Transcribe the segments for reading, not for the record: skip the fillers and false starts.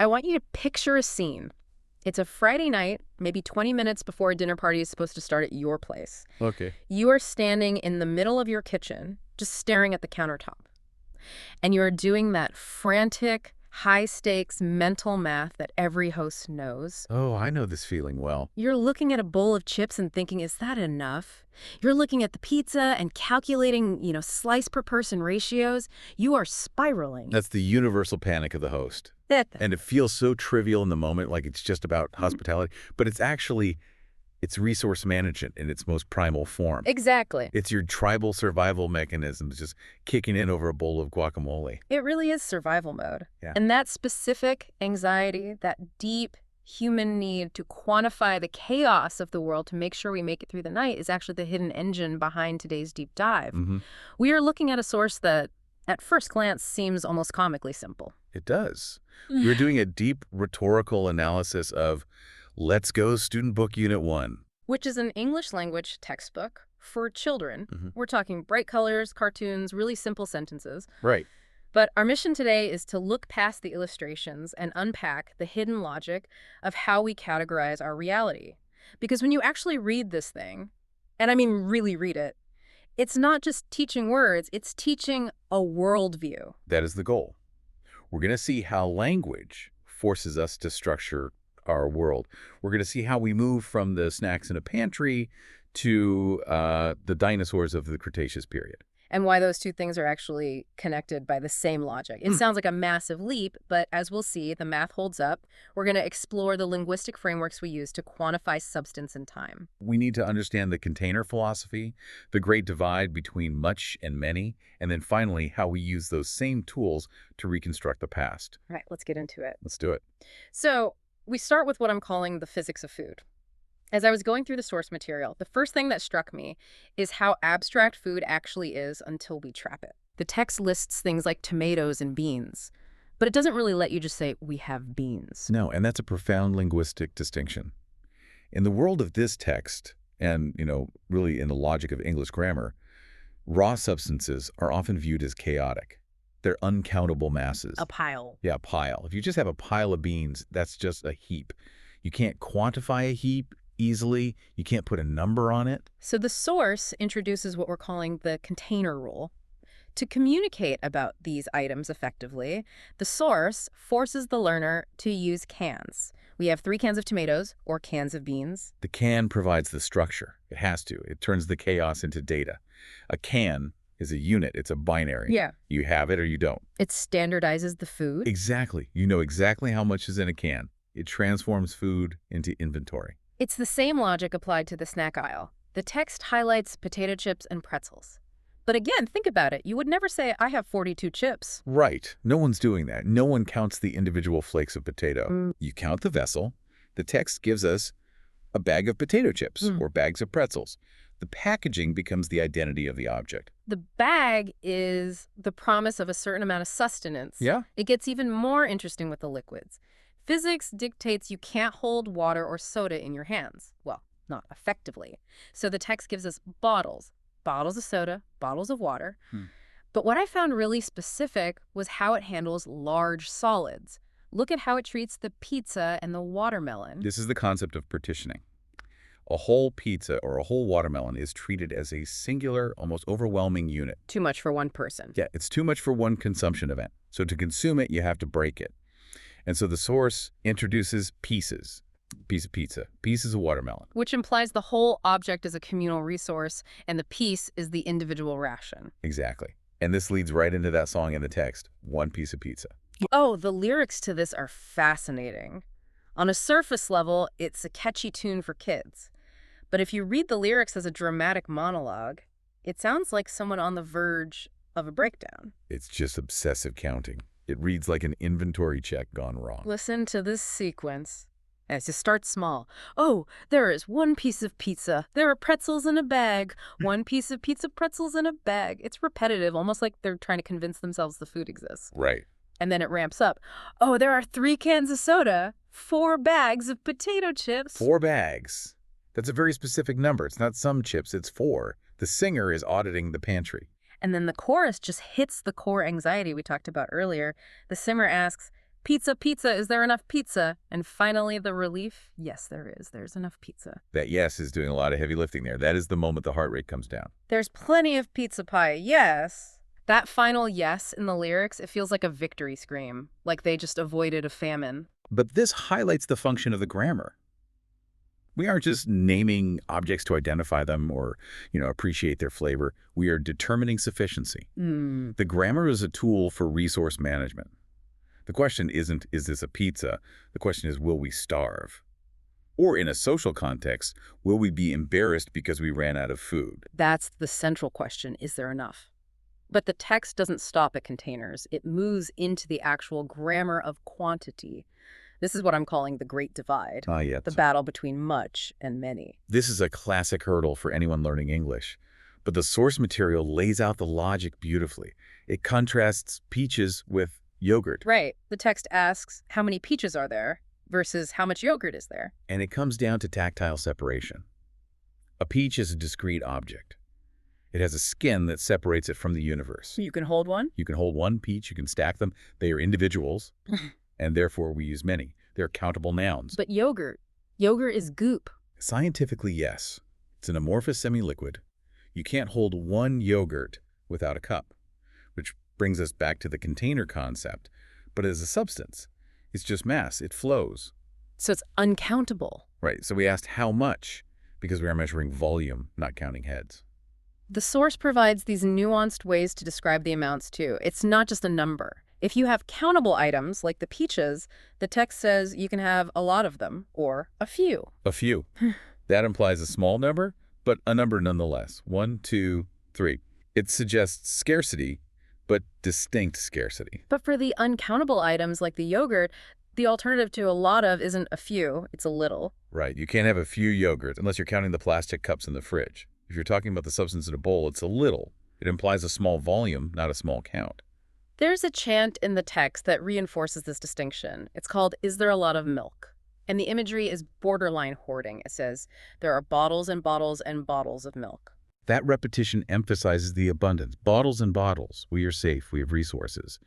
I want you to picture a scene. It's a Friday night, maybe 20 minutes before a dinner party is supposed to start at your place. Okay. You are standing in the middle of your kitchen, just staring at the countertop. And you're doing that frantic, high-stakes mental math that every host knows. Oh, I know this feeling well. You're looking at a bowl of chips and thinking, is that enough? You're looking at the pizza and calculating, slice per person ratios. You are spiraling. That's the universal panic of the host. And it feels so trivial in the moment, like it's just about hospitality, but it's resource management in its most primal form. Exactly. It's your tribal survival mechanisms just kicking in over a bowl of guacamole. It really is survival mode. Yeah. And that specific anxiety, that deep human need to quantify the chaos of the world to make sure we make it through the night is actually the hidden engine behind today's deep dive. We are looking at a source that, at first glance, seems almost comically simple. It does. We're doing a deep rhetorical analysis of Let's Go Student Book Unit 1. Which is an English language textbook for children. We're talking bright colors, cartoons, really simple sentences. Right. But our mission today is to look past the illustrations and unpack the hidden logic of how we categorize our reality. Because when you actually read this thing, and I mean really read it, it's not just teaching words, it's teaching a worldview. That is the goal. We're going to see how language forces us to structure our world. We're going to see how we move from the snacks in a pantry to the dinosaurs of the Cretaceous period. And why those two things are actually connected by the same logic. It sounds like a massive leap, but as we'll see, the math holds up. We're going to explore the linguistic frameworks we use to quantify substance and time. We need to understand the container philosophy, the great divide between much and many, and then finally how we use those same tools to reconstruct the past. All right, let's get into it. Let's do it. So we start with what I'm calling the physics of food. As I was going through the source material, the first thing that struck me is how abstract food actually is until we trap it. The text lists things like tomatoes and beans, but it doesn't really let you just say, we have beans. No, and that's a profound linguistic distinction. In the world of this text, and, really in the logic of English grammar, raw substances are often viewed as chaotic. They're uncountable masses. A pile. Yeah, a pile. If you just have a pile of beans, that's just a heap. You can't quantify a heap easily. You can't put a number on it. So the source introduces what we're calling the container rule. To communicate about these items effectively, the source forces the learner to use cans. We have 3 cans of tomatoes or cans of beans. The can provides the structure. It has to. It turns the chaos into data. A can is a unit. It's a binary. Yeah. You have it or you don't. It standardizes the food. Exactly. You know exactly how much is in a can. It transforms food into inventory. It's the same logic applied to the snack aisle. The text highlights potato chips and pretzels. But again, think about it. You would never say, I have 42 chips. Right. No one's doing that. No one counts the individual flakes of potato. You count the vessel. The text gives us a bag of potato chips or bags of pretzels. The packaging becomes the identity of the object. The bag is the promise of a certain amount of sustenance. Yeah. It gets even more interesting with the liquids. Physics dictates you can't hold water or soda in your hands. Well, not effectively. So the text gives us bottles of soda, bottles of water. But what I found really specific was how it handles large solids. Look at how it treats the pizza and the watermelon. This is the concept of partitioning. A whole pizza or a whole watermelon is treated as a singular, almost overwhelming unit. Too much for one person. Yeah, it's too much for one consumption event. So to consume it, you have to break it. And so the source introduces pieces. Piece of pizza, pieces of watermelon. Which implies the whole object is a communal resource and the piece is the individual ration. Exactly. And this leads right into that song in the text, One Piece of Pizza. Oh, the lyrics to this are fascinating. On a surface level, it's a catchy tune for kids. But if you read the lyrics as a dramatic monologue, it sounds like someone on the verge of a breakdown. It's just obsessive counting. It reads like an inventory check gone wrong. Listen to this sequence. As you start small. Oh, there is 1 piece of pizza. There are pretzels in a bag. 1 piece of pizza, pretzels in a bag. It's repetitive, almost like they're trying to convince themselves the food exists. Right. And then it ramps up. Oh, there are 3 cans of soda, 4 bags of potato chips. 4 bags. That's a very specific number. It's not some chips, it's 4. The singer is auditing the pantry. And then the chorus just hits the core anxiety we talked about earlier. The singer asks, Pizza, pizza, is there enough pizza? And finally, the relief, yes, there is. There's enough pizza. That yes is doing a lot of heavy lifting there. That is the moment the heart rate comes down. There's plenty of pizza pie, yes. That final yes in the lyrics, it feels like a victory scream, like they just avoided a famine. But this highlights the function of the grammar. We aren't just naming objects to identify them or, appreciate their flavor. We are determining sufficiency. The grammar is a tool for resource management. The question isn't, is this a pizza? The question is, will we starve? Or in a social context, will we be embarrassed because we ran out of food? That's the central question, is there enough? But the text doesn't stop at containers. It moves into the actual grammar of quantity. This is what I'm calling the Great Divide, Yeah. the battle between much and many. This is a classic hurdle for anyone learning English. But the source material lays out the logic beautifully. It contrasts peaches with yogurt. Right. The text asks, how many peaches are there versus how much yogurt is there? And it comes down to tactile separation. A peach is a discrete object. It has a skin that separates it from the universe. You can hold one? You can hold one peach, you can stack them. They are individuals, and therefore we use many. They're countable nouns. But yogurt is goop. Scientifically, yes. It's an amorphous semi-liquid. You can't hold one yogurt without a cup, which brings us back to the container concept. But as a substance, it's just mass. It flows. So it's uncountable. Right. So we asked how much, because we are measuring volume, not counting heads. The source provides these nuanced ways to describe the amounts, too. It's not just a number. If you have countable items, like the peaches, the text says you can have a lot of them, or a few. A few. That implies a small number, but a number nonetheless. 1, 2, 3. It suggests scarcity, but distinct scarcity. But for the uncountable items, like the yogurt, the alternative to a lot of isn't a few, it's a little. Right. You can't have a few yogurts unless you're counting the plastic cups in the fridge. If you're talking about the substance in a bowl, it's a little. It implies a small volume, not a small count. There's a chant in the text that reinforces this distinction. It's called, "Is there a lot of milk?" And the imagery is borderline hoarding. It says, there are bottles and bottles and bottles of milk. That repetition emphasizes the abundance. Bottles and bottles. We are safe. We have resources.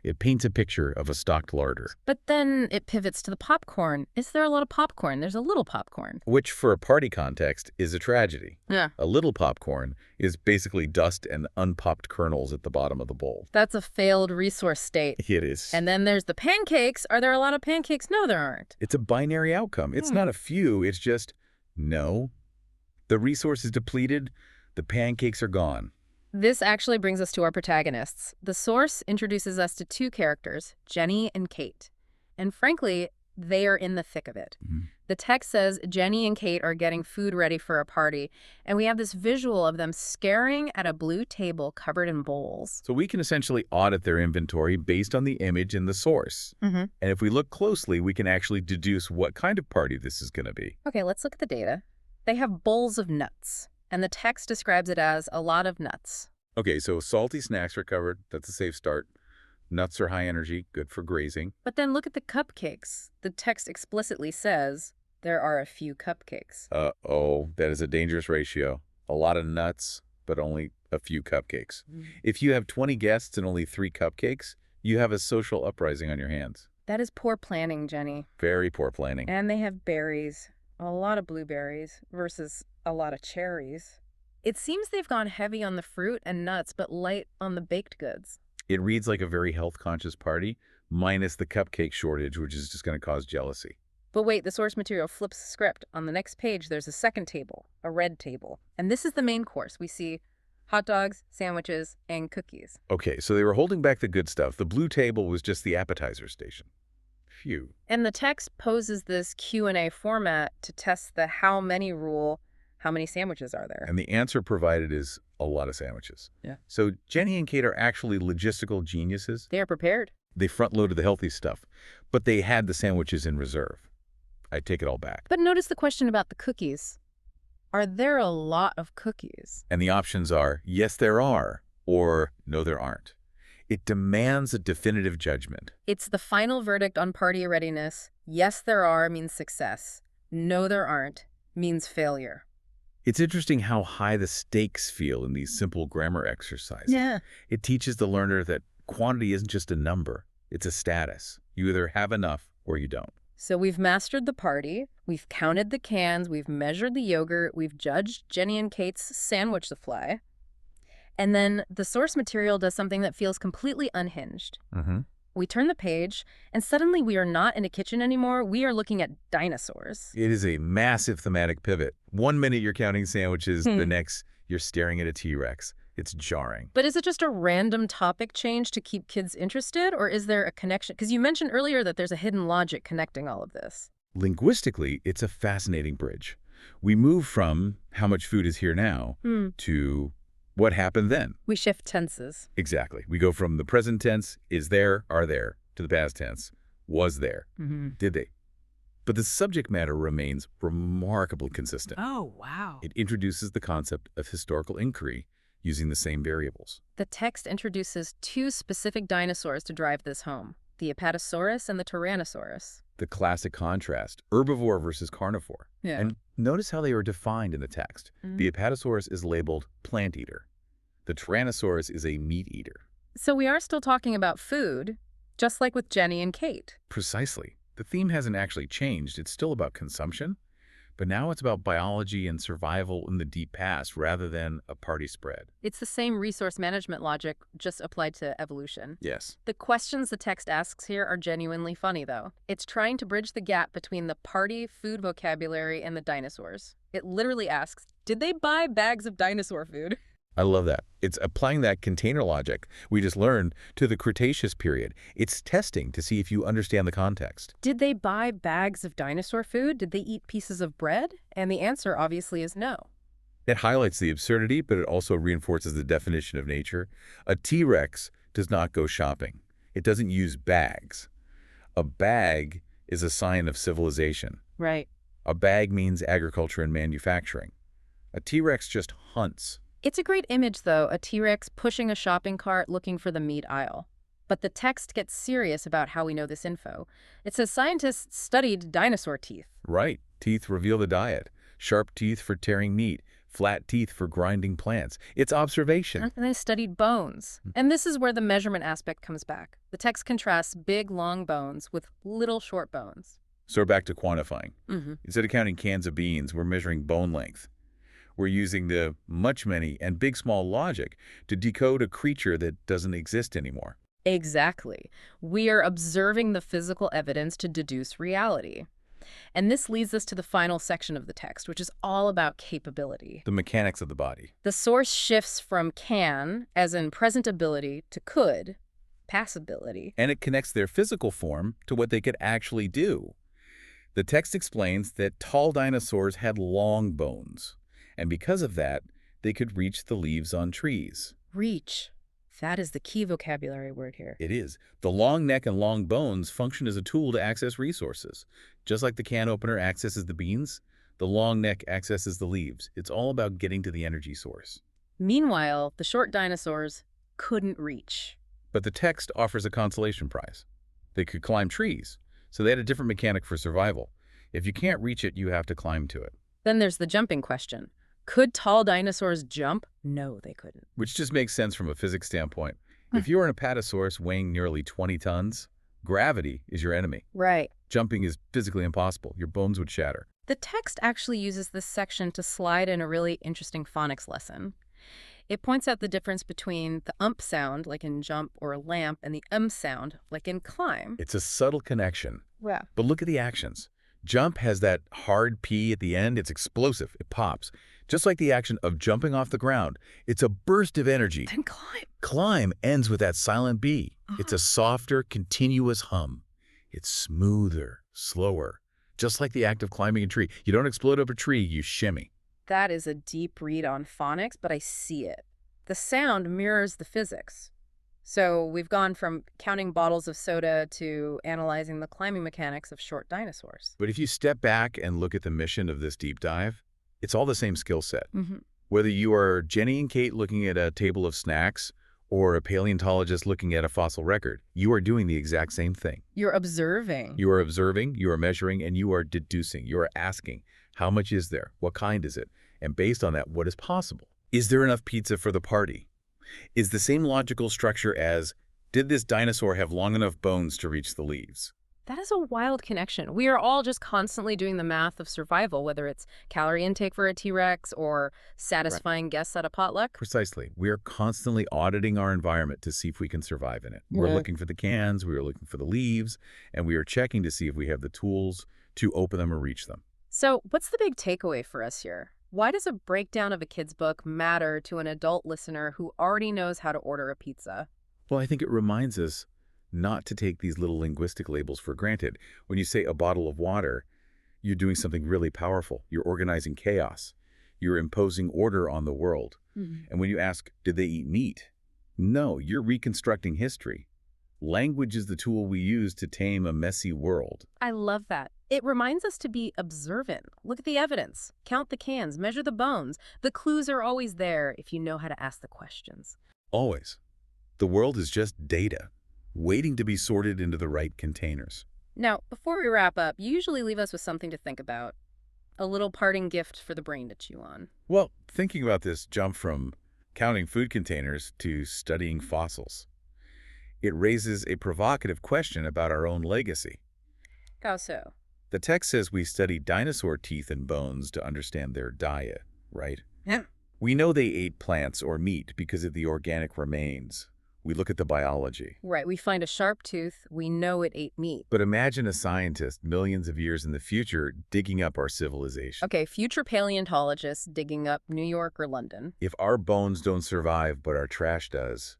It paints a picture of a stocked larder. But then it pivots to the popcorn. Is there a lot of popcorn? There's a little popcorn. Which, for a party context, is a tragedy. Yeah. A little popcorn is basically dust and unpopped kernels at the bottom of the bowl. That's a failed resource state. It is. And then there's the pancakes. Are there a lot of pancakes? No, there aren't. It's a binary outcome. It's not a few. It's just, no. The resource is depleted. The pancakes are gone. This actually brings us to our protagonists. The source introduces us to two characters, Jenny and Kate. And frankly, they are in the thick of it. The text says Jenny and Kate are getting food ready for a party, and we have this visual of them staring at a blue table covered in bowls. So we can essentially audit their inventory based on the image in the source. And if we look closely, we can actually deduce what kind of party this is going to be. Okay, let's look at the data. They have bowls of nuts, and the text describes it as a lot of nuts. Okay, so salty snacks are covered. That's a safe start. Nuts are high energy, good for grazing. But then look at the cupcakes. The text explicitly says there are a few cupcakes. Uh-oh, that is a dangerous ratio. A lot of nuts, but only a few cupcakes. If you have 20 guests and only 3 cupcakes, you have a social uprising on your hands. That is poor planning, Jenny. Very poor planning. And they have berries. A lot of blueberries versus a lot of cherries. It seems they've gone heavy on the fruit and nuts, but light on the baked goods. It reads like a very health-conscious party, minus the cupcake shortage, which is just going to cause jealousy. But wait, the source material flips the script. On the next page, there's a second table, a red table. And this is the main course. We see hot dogs, sandwiches, and cookies. Okay, so they were holding back the good stuff. The blue table was just the appetizer station. Phew. And the text poses this Q&A format to test the how many rule. How many sandwiches are there? And the answer provided is a lot of sandwiches. Yeah. So Jenny and Kate are actually logistical geniuses. They are prepared. They front-loaded the healthy stuff, but they had the sandwiches in reserve. I take it all back. But notice the question about the cookies. Are there a lot of cookies? And the options are, yes, there are, or no, there aren't. It demands a definitive judgment. It's the final verdict on party readiness. Yes, there are means success. No, there aren't means failure. It's interesting how high the stakes feel in these simple grammar exercises. Yeah. It teaches the learner that quantity isn't just a number, it's a status. You either have enough or you don't. So we've mastered the party, we've counted the cans, we've measured the yogurt, we've judged Jenny and Kate's sandwich supply, and then the source material does something that feels completely unhinged. Mm-hmm. We turn the page, and suddenly we are not in a kitchen anymore. We are looking at dinosaurs. It is a massive thematic pivot. 1 minute you're counting sandwiches, the next you're staring at a T-Rex. It's jarring. But is it just a random topic change to keep kids interested, or is there a connection? Because you mentioned earlier that there's a hidden logic connecting all of this. Linguistically, it's a fascinating bridge. We move from how much food is here now to what happened then. We shift tenses. Exactly. We go from the present tense, is there, are there, to the past tense, was there, did they? But the subject matter remains remarkably consistent. Oh, wow. It introduces the concept of historical inquiry using the same variables. The text introduces two specific dinosaurs to drive this home, the Apatosaurus and the Tyrannosaurus. The classic contrast, herbivore versus carnivore. Yeah. And notice how they are defined in the text. The Apatosaurus is labeled plant eater. The Tyrannosaurus is a meat eater. So we are still talking about food, just like with Jenny and Kate. Precisely. The theme hasn't actually changed. It's still about consumption, but now it's about biology and survival in the deep past rather than a party spread. It's the same resource management logic, just applied to evolution. Yes. The questions the text asks here are genuinely funny, though. It's trying to bridge the gap between the party food vocabulary and the dinosaurs. It literally asks, did they buy bags of dinosaur food? I love that. It's applying that container logic we just learned to the Cretaceous period. It's testing to see if you understand the context. Did they buy bags of dinosaur food? Did they eat pieces of bread? And the answer obviously is no. It highlights the absurdity, but it also reinforces the definition of nature. A T-Rex does not go shopping. It doesn't use bags. A bag is a sign of civilization. Right. A bag means agriculture and manufacturing. A T-Rex just hunts. It's a great image, though, a T-Rex pushing a shopping cart looking for the meat aisle. But the text gets serious about how we know this info. It says scientists studied dinosaur teeth. Right. Teeth reveal the diet. Sharp teeth for tearing meat. Flat teeth for grinding plants. It's observation. And they studied bones. And this is where the measurement aspect comes back. The text contrasts big, long bones with little, short bones. So we're back to quantifying. Instead of counting cans of beans, we're measuring bone length. We're using the much, many, and big, small logic to decode a creature that doesn't exist anymore. Exactly. We are observing the physical evidence to deduce reality. And this leads us to the final section of the text, which is all about capability. The mechanics of the body. The source shifts from can, as in present ability, to could, passability. And it connects their physical form to what they could actually do. The text explains that tall dinosaurs had long bones. And because of that, they could reach the leaves on trees. Reach. That is the key vocabulary word here. It is. The long neck and long bones function as a tool to access resources. Just like the can opener accesses the beans, the long neck accesses the leaves. It's all about getting to the energy source. Meanwhile, the short dinosaurs couldn't reach. But the text offers a consolation prize. They could climb trees, so they had a different mechanic for survival. If you can't reach it, you have to climb to it. Then there's the jumping question. Could tall dinosaurs jump? No, they couldn't. Which just makes sense from a physics standpoint. If you're an apatosaurus weighing nearly 20 tons, gravity is your enemy. Right. Jumping is physically impossible. Your bones would shatter. The text actually uses this section to slide in a really interesting phonics lesson. It points out the difference between the sound, like in jump or lamp, and the sound, like in climb. It's a subtle connection. Yeah. But look at the actions. Jump has that hard P at the end. It's explosive. It pops. Just like the action of jumping off the ground. It's a burst of energy. Then climb. Climb ends with that silent B. It's a softer, continuous hum. It's smoother, slower. Just like the act of climbing a tree. You don't explode up a tree, you shimmy. That is a deep read on phonics, but I see it. The sound mirrors the physics. So we've gone from counting bottles of soda to analyzing the climbing mechanics of short dinosaurs. But if you step back and look at the mission of this deep dive, it's all the same skill set. Whether you are Jenny and Kate looking at a table of snacks or a paleontologist looking at a fossil record, you are doing the exact same thing. You're observing. You are observing, you are measuring, and you are deducing. You are asking, how much is there? What kind is it? And based on that, what is possible? Is there enough pizza for the party? Is the same logical structure as, Did this dinosaur have long enough bones to reach the leaves? That is a wild connection. We are all just constantly doing the math of survival, whether it's calorie intake for a T-Rex or Right. satisfying guests at a potluck. Precisely. We are constantly auditing our environment to see if we can survive in it. We're Yeah. looking for the cans, we are looking for the leaves, and we are checking to see if we have the tools to open them or reach them. So, what's the big takeaway for us here? Why does a breakdown of a kid's book matter to an adult listener who already knows how to order a pizza? Well, I think it reminds us not to take these little linguistic labels for granted. When you say a bottle of water, you're doing something really powerful. You're organizing chaos. You're imposing order on the world. Mhm. And when you ask, did they eat meat? No, you're reconstructing history. Language is the tool we use to tame a messy world. I love that. It reminds us to be observant. Look at the evidence. Count the cans, measure the bones. The clues are always there if you know how to ask the questions. Always. The world is just data, waiting to be sorted into the right containers. Now, before we wrap up, you usually leave us with something to think about. A little parting gift for the brain to chew on. Well, thinking about this jump from counting food containers to studying fossils, it raises a provocative question about our own legacy. How so? The text says we study dinosaur teeth and bones to understand their diet, right? Yeah. We know they ate plants or meat because of the organic remains. We look at the biology. Right, we find a sharp tooth, we know it ate meat. But imagine a scientist millions of years in the future digging up our civilization. Okay, future paleontologists digging up New York or London. If our bones don't survive but our trash does,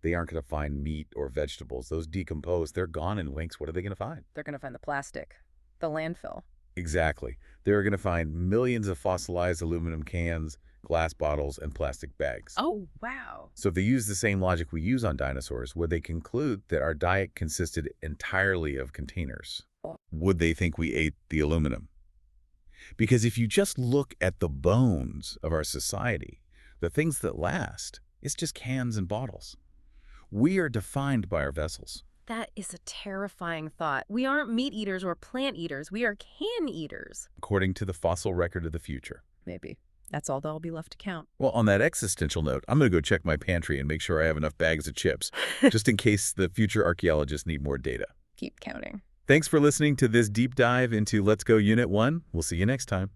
they aren't going to find meat or vegetables. Those decompose, they're gone in winks. What are they going to find? They're going to find the plastic, the landfill. Exactly. They're going to find millions of fossilized aluminum cans, glass bottles, and plastic bags. Oh, wow. So if they use the same logic we use on dinosaurs, would they conclude that our diet consisted entirely of containers? Would they think we ate the aluminum? Because if you just look at the bones of our society, the things that last, it's just cans and bottles. We are defined by our vessels. That is a terrifying thought. We aren't meat eaters or plant eaters. We are can eaters. According to the fossil record of the future. Maybe. That's all that'll be left to count. Well, on that existential note, I'm going to go check my pantry and make sure I have enough bags of chips, just in case the future archaeologists need more data. Keep counting. Thanks for listening to this deep dive into Let's Go Unit 1. We'll see you next time.